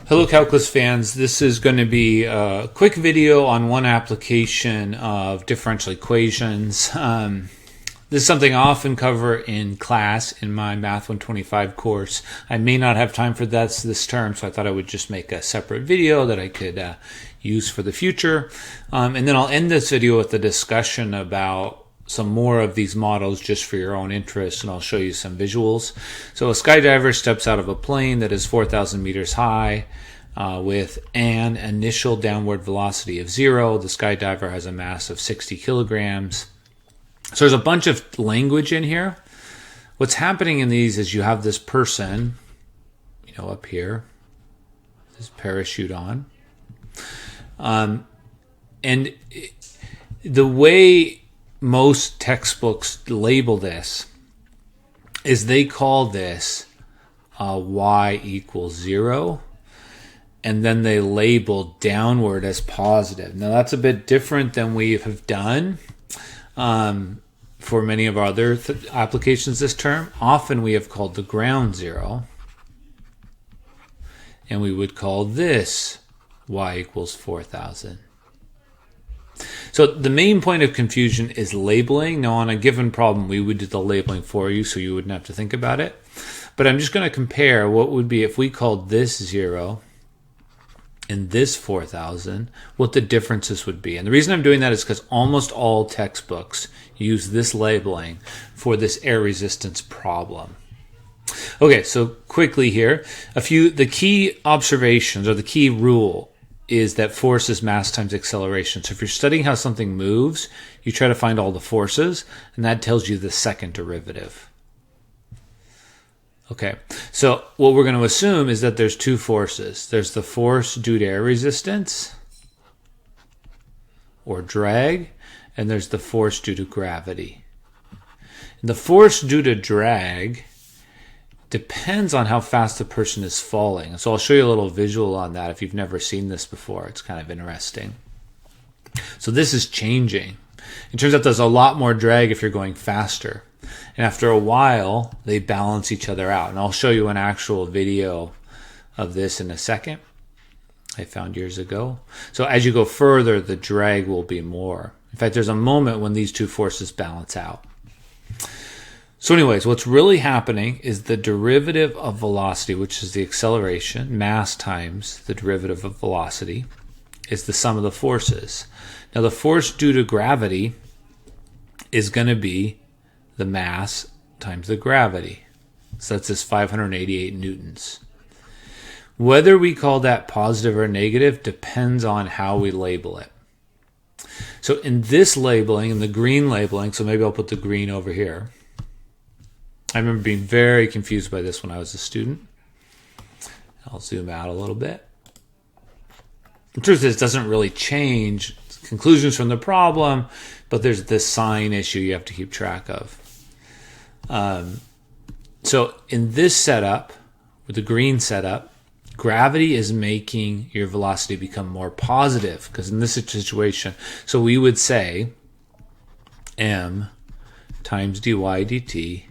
Hello calculus fans, this is going to be a quick video on one application of differential equations. This is something I often cover in class in my Math 125 course. I may not have time for that this term, so I thought I would just make a separate video that I could use for the future. And then I'll end this video with a discussion about some more of these models just for your own interest, and I'll show you some visuals. So a skydiver steps out of a plane that is 4,000 meters high with an initial downward velocity of 0. The skydiver has a mass of 60 kilograms. So there's a bunch of language in here. What's happening in these is you have this person, up here, this parachute on. And the way most textbooks label this is they call this y equals 0, and then they label downward as positive. Now that's a bit different than we have done for many of our other applications this term. Often we have called the ground 0, and we would call this y equals 4,000. So the main point of confusion is labeling. Now on a given problem, we would do the labeling for you so you wouldn't have to think about it. But I'm just going to compare what would be if we called this 0 and this 4,000, what the differences would be. And the reason I'm doing that is because almost all textbooks use this labeling for this air resistance problem. Okay, so quickly here, the key observations or the key rule is that force is mass times acceleration. So if you're studying how something moves, you try to find all the forces, and that tells you the second derivative. Okay, so what we're going to assume is that there's two forces. There's the force due to air resistance, or drag, and there's the force due to gravity. And the force due to drag depends on how fast the person is falling. So I'll show you a little visual on that if you've never seen this before. It's kind of interesting. So this is changing. It turns out there's a lot more drag if you're going faster. And after a while, they balance each other out. And I'll show you an actual video of this in a second. I found years ago. So as you go further, the drag will be more. In fact, there's a moment when these two forces balance out. So anyways, what's really happening is the derivative of velocity, which is the acceleration, mass times the derivative of velocity, is the sum of the forces. Now the force due to gravity is going to be the mass times the gravity. So that's this 588 newtons. Whether we call that positive or negative depends on how we label it. So in this labeling, in the green labeling, so maybe I'll put the green over here. I remember being very confused by this when I was a student. I'll zoom out a little bit. The truth is, it doesn't really change conclusions from the problem, but there's this sign issue you have to keep track of. So in this setup, with the green setup, gravity is making your velocity become more positive, because in this situation, so we would say m times dy dt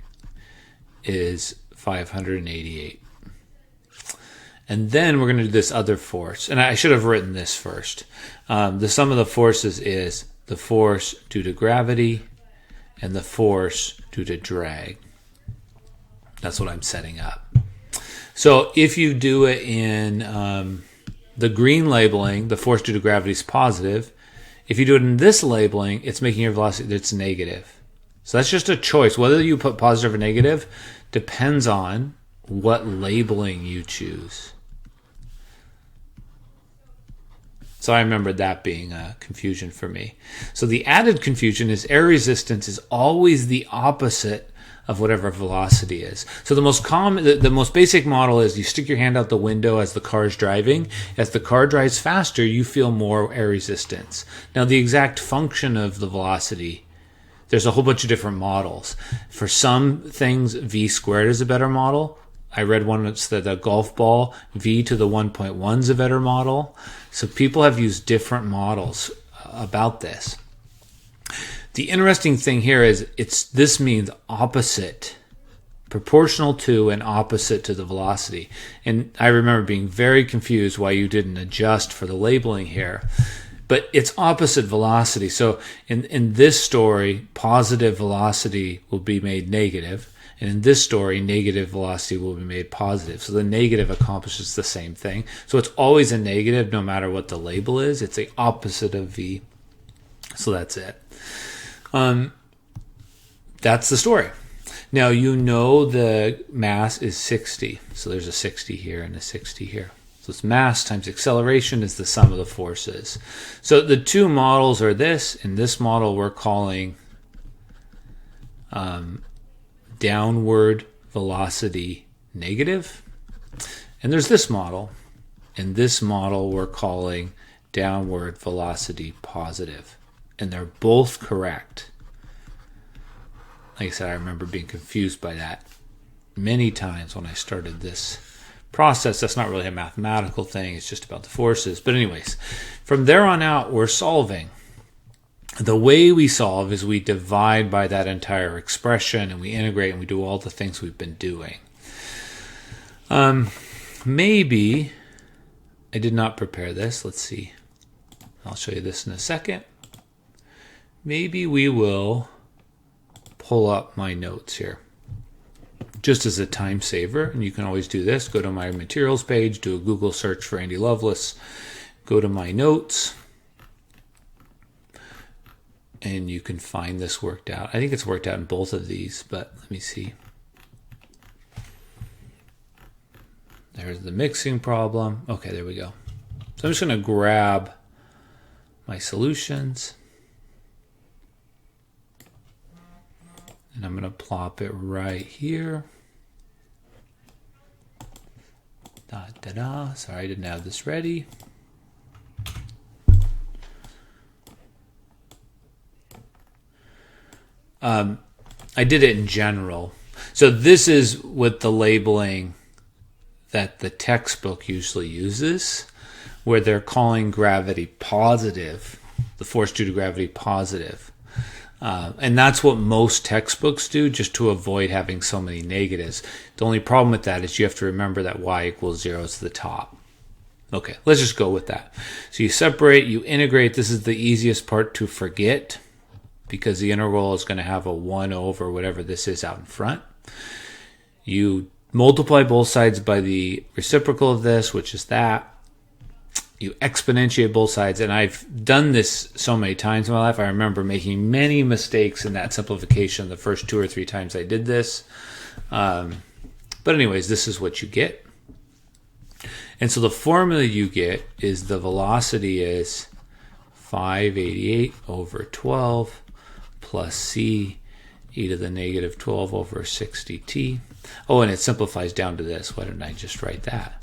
is 588. And then we're going to do this other force. And I should have written this first. The sum of the forces is the force due to gravity and the force due to drag. That's what I'm setting up. So if you do it in the green labeling, the force due to gravity is positive. If you do it in this labeling, it's making your velocity that's negative. So that's just a choice. Whether you put positive or negative depends on what labeling you choose. So I remember that being a confusion for me. So the added confusion is air resistance is always the opposite of whatever velocity is. So the most basic model is you stick your hand out the window as the car is driving. As the car drives faster, you feel more air resistance. Now the exact function of the velocity, there's a whole bunch of different models. For some things, v squared is a better model. I read one that's the golf ball, v to the 1.1 is a better model. So people have used different models about this. The interesting thing here is this means opposite proportional to and opposite to the velocity. And I remember being very confused why you didn't adjust for the labeling here. But it's opposite velocity. So in this story, positive velocity will be made negative. And in this story, negative velocity will be made positive. So the negative accomplishes the same thing. So it's always a negative no matter what the label is. It's the opposite of V. So that's it. That's the story. Now you know the mass is 60. So there's a 60 here and a 60 here. So it's mass times acceleration is the sum of the forces. So the two models are this. In this model, we're calling downward velocity negative. And there's this model. In this model, we're calling downward velocity positive. And they're both correct. Like I said, I remember being confused by that many times when I started this process. That's not really a mathematical thing. It's just about the forces. But anyways, from there on out, we're solving. The way we solve is we divide by that entire expression and we integrate and we do all the things we've been doing. Maybe I did not prepare this. Let's see. I'll show you this in a second. Maybe we will pull up my notes here just as a time saver. And you can always do this. Go to my materials page, do a Google search for Andy Lovelace, go to my notes, and you can find this worked out. I think it's worked out in both of these, but let me see. There's the mixing problem. Okay, there we go. So I'm just going to grab my solutions. And I'm going to plop it right here. Sorry, I didn't have this ready. I did it in general. So this is with the labeling that the textbook usually uses, where they're calling gravity positive, the force due to gravity positive. And that's what most textbooks do, just to avoid having so many negatives. The only problem with that is you have to remember that y equals 0 is the top. Okay, let's just go with that. So you separate, you integrate. This is the easiest part to forget because the integral is going to have a 1 over whatever this is out in front. You multiply both sides by the reciprocal of this, which is that. You exponentiate both sides, and I've done this so many times in my life. I remember making many mistakes in that simplification the first 2 or 3 times I did this. But anyways, this is what you get. And so the formula you get is the velocity is 588 over 12 plus c e to the negative 12 over 60t. Oh, and it simplifies down to this. Why didn't I just write that?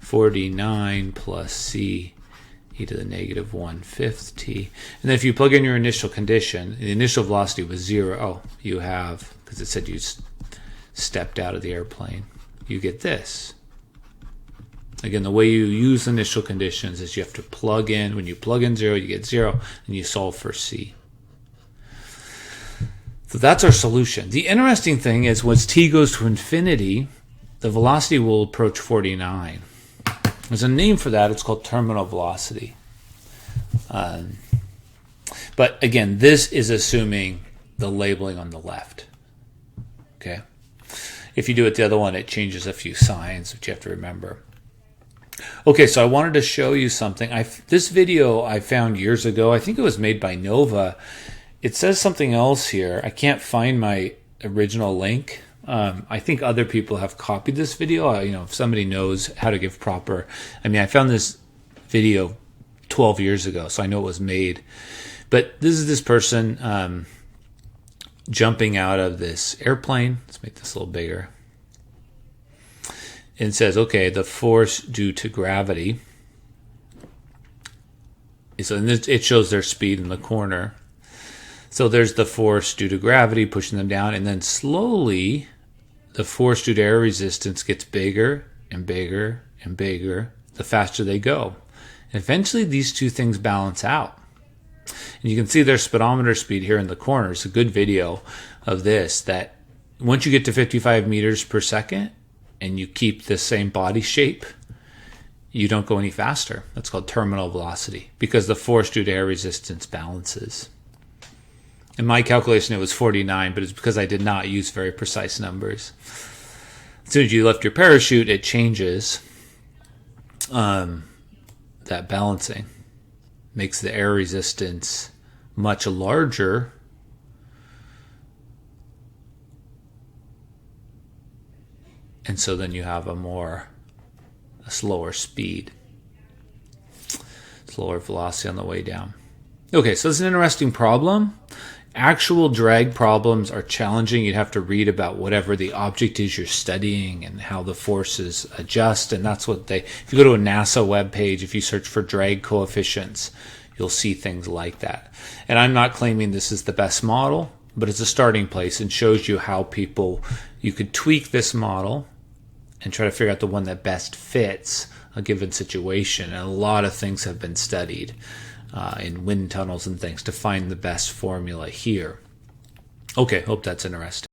49 plus c e to the negative 1/5 t. And then if you plug in your initial condition, the initial velocity was 0. Oh, you have, because it said you stepped out of the airplane, you get this. Again, the way you use initial conditions is you have to plug in. When you plug in 0, you get 0, and you solve for c. So that's our solution. The interesting thing is once t goes to infinity, the velocity will approach 49. There's a name for that. It's called terminal velocity. But again, this is assuming the labeling on the left. Okay. If you do it the other one, it changes a few signs, which you have to remember. Okay, so I wanted to show you something. This video I found years ago. I think it was made by Nova. It says something else here. I can't find my original link. I think other people have copied this video. If somebody knows how to give proper... I found this video 12 years ago, so I know it was made. But this is this person jumping out of this airplane. Let's make this a little bigger. And it says, okay, the force due to gravity. So it shows their speed in the corner. So there's the force due to gravity pushing them down, and then slowly the force due to air resistance gets bigger and bigger and bigger the faster they go. And eventually these two things balance out. And you can see their speedometer speed here in the corner. It's a good video of this, that once you get to 55 meters per second and you keep the same body shape, you don't go any faster. That's called terminal velocity because the force due to air resistance balances. In my calculation, it was 49, but it's because I did not use very precise numbers. As soon as you lift your parachute, it changes that balancing. Makes the air resistance much larger. And so then you have a slower speed, slower velocity on the way down. Okay, so it's an interesting problem. Actual drag problems are challenging. You'd have to read about whatever the object is you're studying and how the forces adjust. And that's what if you go to a NASA webpage, if you search for drag coefficients, you'll see things like that. And I'm not claiming this is the best model, but it's a starting place and shows you how you could tweak this model and try to figure out the one that best fits a given situation. And a lot of things have been studied in wind tunnels and things to find the best formula here. Okay, hope that's interesting.